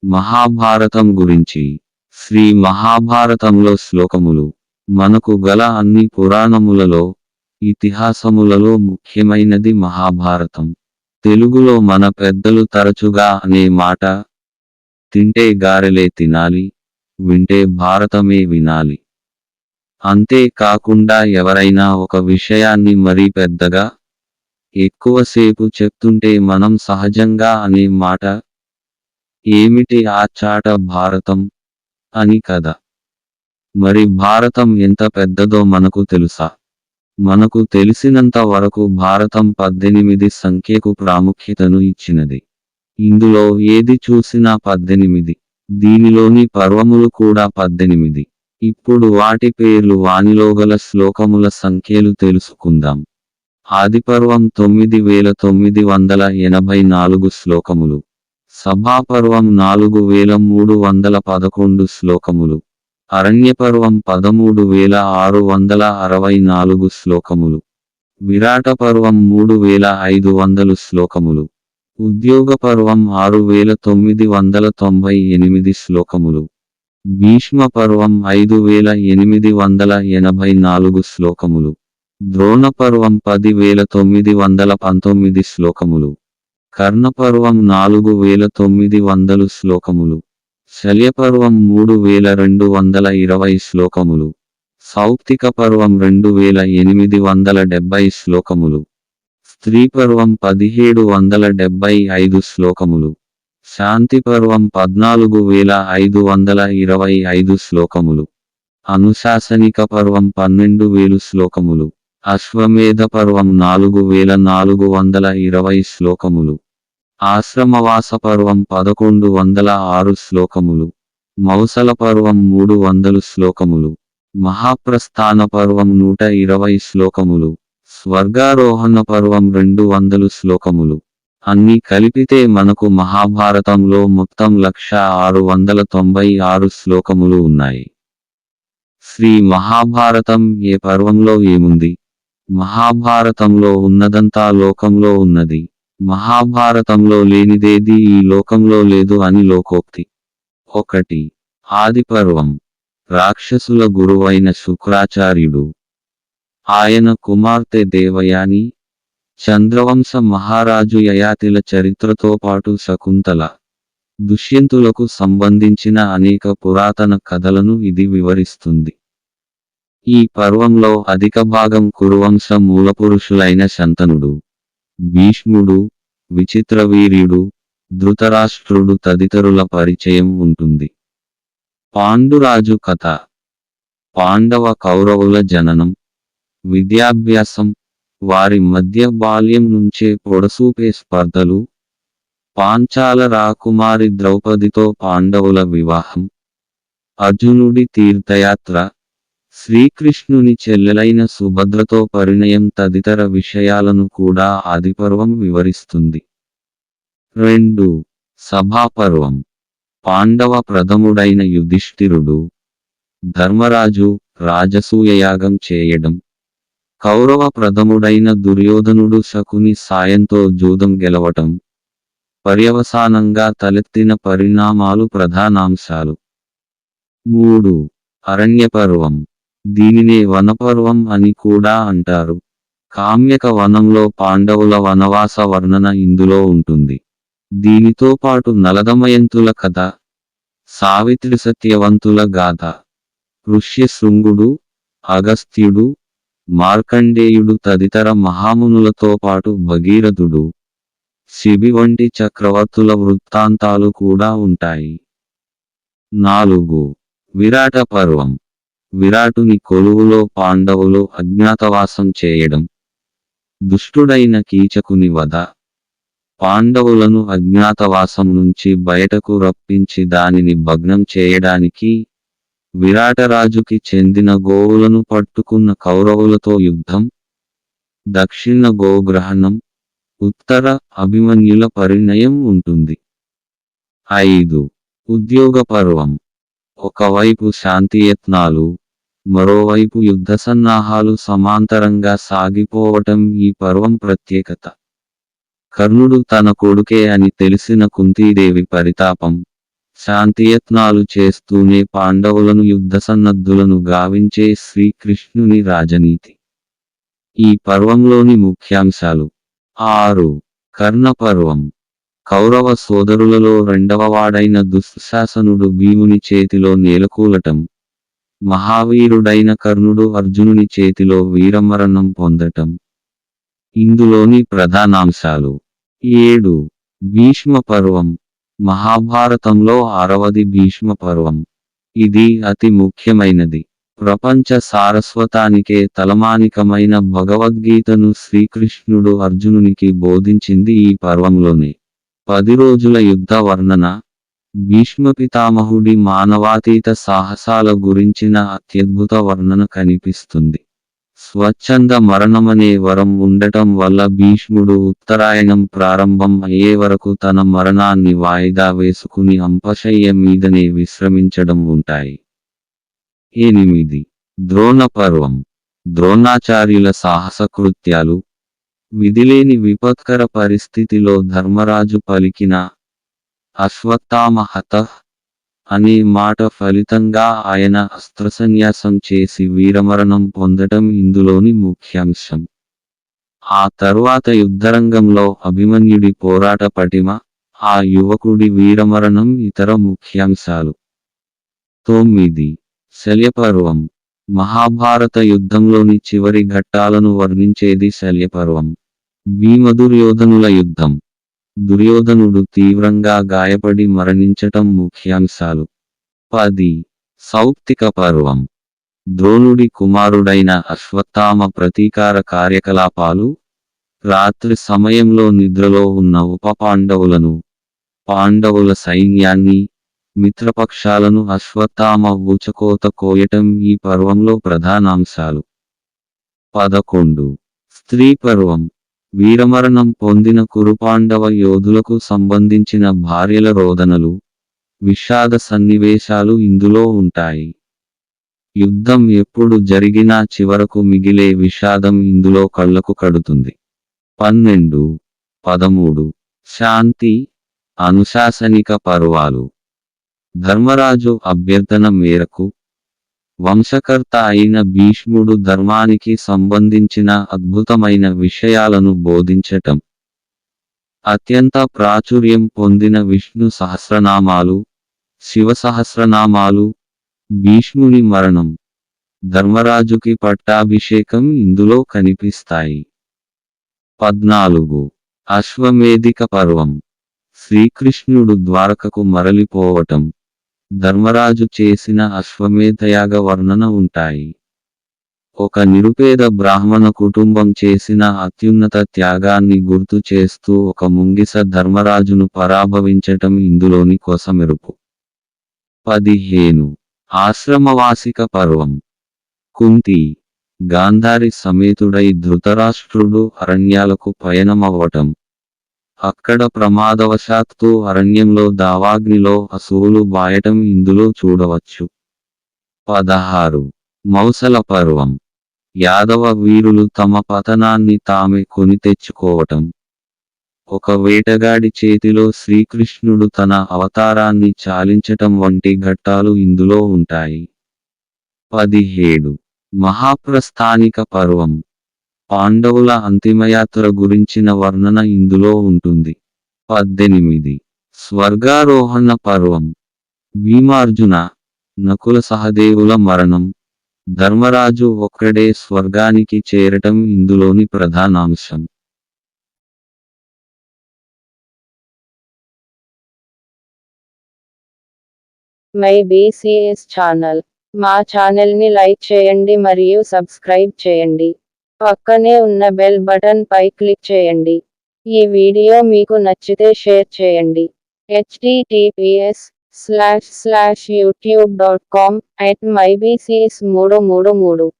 మహాభారతం గురించి. శ్రీ మహాభారతంలో శ్లోకములు. మనకు గల అన్ని పురాణములలో, ఇతిహాసములలో ముఖ్యమైనది మహాభారతం. తెలుగులో మన పెద్దలు తరచుగా అనే మాట, తింటే గారెలే తినాలి, వింటే భారతమే వినాలి. అంతే కాకుండా ఎవరైనా ఒక విషయాన్ని మరీ పెద్దగా, ఎక్కువసేపు చెప్తుంటే మనం సహజంగా అనే మాట, ఏమిటి ఆ చాట భారతం అని కదా. మరి భారతం ఎంత పెద్దదో మనకు తెలుసా? మనకు తెలిసినంత వరకు భారతం 18 సంఖ్యకు ప్రాముఖ్యతను ఇచ్చినది. ఇందులో ఏది చూసినా 18. దీనిలోని పర్వములు కూడా 18. ఇప్పుడు వాటి పేర్లు వానిలోగల శ్లోకముల సంఖ్యలు తెలుసుకుందాం. ఆదిపర్వం 9984 శ్లోకములు. సభాపర్వం 4311 శ్లోకములు. అరణ్యపర్వం 13664 శ్లోకములు. విరాటపర్వం 3500 శ్లోకములు. ఉద్యోగపర్వం 6998 శ్లోకములు. భీష్మపర్వం 5884 శ్లోకములు. ద్రోణపర్వం 10919 శ్లోకములు. కర్ణపర్వం 4900 శ్లోకములు. శల్యపర్వం 3220 శ్లోకములు. సౌప్తిక పర్వం 2870 శ్లోకములు. స్త్రీపర్వం 1775 శ్లోకములు. శాంతిపర్వం 14525 శ్లోకములు. అనుశాసనిక పర్వం 12000 శ్లోకములు. అశ్వమేధ పర్వం 4420 శ్లోకములు. ఆశ్రమవాస పర్వం 1106 శ్లోకములు. మౌసల పర్వం 300 శ్లోకములు. మహాప్రస్థాన పర్వం 120 శ్లోకములు. స్వర్గారోహణ పర్వం 200 శ్లోకములు. అన్నీ కలిపితే మనకు మహాభారతంలో మొత్తం 1696 శ్లోకములు ఉన్నాయి. శ్రీ మహాభారతం ఏ పర్వంలో ఏముంది? మహాభారతంలో ఉన్నదంతా లోకంలో ఉన్నది. మహాభారతంలో లేనిదేది ఈ లోకంలో లేదు అని లోకోక్తి. 1. ఆదిపర్వం. రాక్షసుల గురువైన శుక్రాచార్యుడు, ఆయన కుమార్తె దేవయాని, చంద్రవంశ మహారాజు యయాతిల చరిత్రతో పాటు శకుంతల, దుష్యంతులకు సంబంధించిన అనేక పురాతన కథలను ఇది వివరిస్తుంది. ఈ పర్వంలో అధిక భాగం కురువంశ మూలపురుషులైన శంతనుడు, భీష్ముడు, విచిత్రవీర్యుడు, ధృతరాష్ట్రుడు తదితరుల పరిచయం ఉంటుంది. పాండురాజు కథ. పాండవ కౌరవుల జననం, విద్యాభ్యాసం, వారి మధ్య బాల్యం నుంచే పొడసూపే స్పర్ధలు, పాంచాల రాకుమారి ద్రౌపదితో పాండవుల వివాహం, అర్జునుడి తీర్థయాత్ర, శ్రీకృష్ణుని చెల్లెలైన సుభద్రతో పరిణయం తదితర విషయాలను కూడా ఆదిపర్వం వివరిస్తుంది. 2. సభాపర్వం. పాండవ ప్రథముడైన యుధిష్ఠిరుడు, ధర్మరాజు, రాజసూయయాగం చేయడం, కౌరవ ప్రథముడైన దుర్యోధనుడు శకుని సాయంతో జూదం గెలవటం, పర్యవసానంగా తలెత్తిన పరిణామాలు ప్రధానాంశాలు. 3. అరణ్యపర్వం. దీనినే వనపర్వం అని కూడా అంటారు. కామ్యక వనంలో పాండవుల వనవాస వర్ణన ఇందులో ఉంటుంది. దీనితో పాటు నలదమయంతుల కథ, సావిత్రి సత్యవంతుల గాథ, ఋష్యశృంగుడు, అగస్త్యుడు, మార్కండేయుడు తదితర మహామునులతో పాటు భగీరథుడు, శిబి వంటి చక్రవర్తుల వృత్తాంతాలు కూడా ఉంటాయి. 4. విరాట పర్వం. విరాటుని కొలువులో పాండవులు అజ్ఞాతవాసం చేయడం, దుష్టుడైన కీచకుని వధ, పాండవులను అజ్ఞాతవాసం నుంచి బయటకు రప్పించి దానిని భగ్నం చేయడానికి, విరాటరాజుకి చెందిన గోవులను పట్టుకున్న కౌరవులతో యుద్ధం, దక్షిణ గోగ్రహణం, ఉత్తర అభిమన్యుల పరిణయం ఉంటుంది. 5. ఉద్యోగ పర్వం. ఒకవైపు శాంతియత్నాలు, మరోవైపు యుద్ధ సన్నాహాలు సమాంతరంగా సాగిపోవటం ఈ పర్వం ప్రత్యేకత. కర్ణుడు తన కొడుకే అని తెలిసిన కుంతీదేవి పరితాపం, శాంతియత్నాలు చేస్తూనే పాండవులను యుద్ధసన్నద్ధులను గావించే శ్రీకృష్ణుని రాజనీతి. ఈ పర్వంలోని ముఖ్యాంశాలు: 6. కర్ణ పర్వం. కౌరవ సోదరులలో రెండవవాడైన దుశ్శాసనుడు భీముని చేతిలో నేలకూలటం, మహావీరుడైన కర్ణుడు అర్జునుని చేతిలో వీరమరణం పొందటం. ఇందులోని ప్రధానాంశాలు: 7. భీష్మ పర్వం. మహాభారతంలో 6వది భీష్మ పర్వం. ఇది అతి ముఖ్యమైనది. ప్రపంచ సారస్వతానికే తలమానికమైన భగవద్గీతను శ్రీకృష్ణుడు అర్జునునికి బోధించింది ఈ పర్వంలోనే. 10 రోజుల యుద్ధ వర్ణన, భీష్మపితామహుడి మానవాతీత సాహసాల గురించిన అత్యద్భుత వర్ణన కనిపిస్తుంది. స్వచ్ఛంద మరణమనే వరం ఉండటం వల్ల భీష్ముడు ఉత్తరాయణం ప్రారంభం అయ్యే వరకు తన మరణాన్ని వాయిదా వేసుకుని అంపశయ్య మీదనే విశ్రమించడం ఉంటాయి. 8. ద్రోణ పర్వం. ద్రోణాచార్యుల సాహసకృత్యాలు. విధిలేని విపత్కర పరిస్థితిలో ధర్మరాజు పలికిన అశ్వత్థామ హతః అనే మాట ఫలితంగా ఆయన అస్త్రసన్యాసం చేసి వీరమరణం పొందటం ఇందులోని ముఖ్యాంశం. ఆ తర్వాత యుద్ధరంగంలో అభిమన్యుడి పోరాట పటిమ, ఆ యువకుడి వీరమరణం ఇతర ముఖ్యాంశాలు. 9. శల్యపర్వం. మహాభారత యుద్ధంలోని చివరి ఘట్టాలను వర్ణించేది శల్యపర్వం. భీమదుర్యోధనుల యుద్ధం. దుర్యోధనుడు తీవ్రంగా గాయపడి మరణించటం ముఖ్యాంశాలు. 10. సౌప్తిక పర్వం. ద్రోణుడి కుమారుడైన అశ్వత్థామ ప్రతీకార కార్యకలాపాలు. రాత్రి సమయంలో నిద్రలో ఉన్న ఉపపాండవులను, పాండవుల సైన్యాన్ని, మిత్రపక్షాలను అశ్వత్థామ ఊచకోత కోయటం ఈ పర్వంలో ప్రధానాంశాలు. 11. స్త్రీ పర్వం. వీరమరణం పొందిన కురుపాండవ యోధులకు సంబంధించిన భార్యల రోదనలు, విషాద సన్నివేశాలు ఇందులో ఉంటాయి. యుద్ధం ఎప్పుడు జరిగినా చివరకు మిగిలే విషాదం ఇందులో కళ్లకు కడుతుంది. 12. 13. శాంతి, అనుశాసనిక పర్వాలు. ధర్మరాజు అభ్యర్థన మేరకు వంశకర్త అయిన భీష్ముడు ధర్మానికి సంబంధించిన అద్భుతమైన విషయాలను బోధించటం, అత్యంత ప్రాచుర్యం పొందిన విష్ణు సహస్రనామాలు, శివ సహస్రనామాలు, భీష్ముని మరణం, ధర్మరాజుకి పట్టాభిషేకం ఇందులో కనిపిస్తాయి. 14. అశ్వమేధిక పర్వం. శ్రీకృష్ణుడు ద్వారకకు మరలిపోవటం, ధర్మరాజు చేసిన అశ్వమేధయాగ వర్ణన ఉంటాయి. ఒక నిరుపేద బ్రాహ్మణ కుటుంబం చేసిన అత్యున్నత త్యాగాన్ని గుర్తు చేస్తూ ఒక ముంగిస ధర్మరాజును పరాభవించటం ఇందులోని కొసమెరుపు. 15. ఆశ్రమవాసిక పర్వం. కుంతి, గాంధారి సమేతుడై ధృతరాష్ట్రుడు అరణ్యాలకు పయనమవ్వటం, అక్కడ ప్రమాదవశాత్తు అరణ్యంలో దావాగ్నిలో అసువులు బాయటం ఇందులో చూడవచ్చు. 16. మౌసల పర్వం. యాదవ వీరులు తమ పతనాన్ని తామే కొని తెచ్చుకోవటం, ఒక వేటగాడి చేతిలో శ్రీకృష్ణుడు తన అవతారాన్ని చాలించటం వంటి ఘట్టాలు ఇందులో ఉంటాయి. 17. మహాప్రస్థానిక పర్వం. పాండవుల అంతిమయాత్ర గురించిన వర్ణన ఇందులో ఉంటుంది. 18. స్వర్గారోహణ పర్వం. భీమార్జున, నకుల సహదేవుల మరణం, ధర్మరాజు ఒక్కడే స్వర్గానికి చేరటం ఇందులోని ప్రధానాంశం. My BCs channel. మా ఛానల్ని లైక్ చేయండి మరియు సబ్స్క్రైబ్ చేయండి. పక్కనే ఉన్న బెల్ బటన్ పై క్లిక్ చేయండి. ఈ వీడియో మీకు నచ్చితే షేర్ చేయండి. https://youtube.com/mybcs333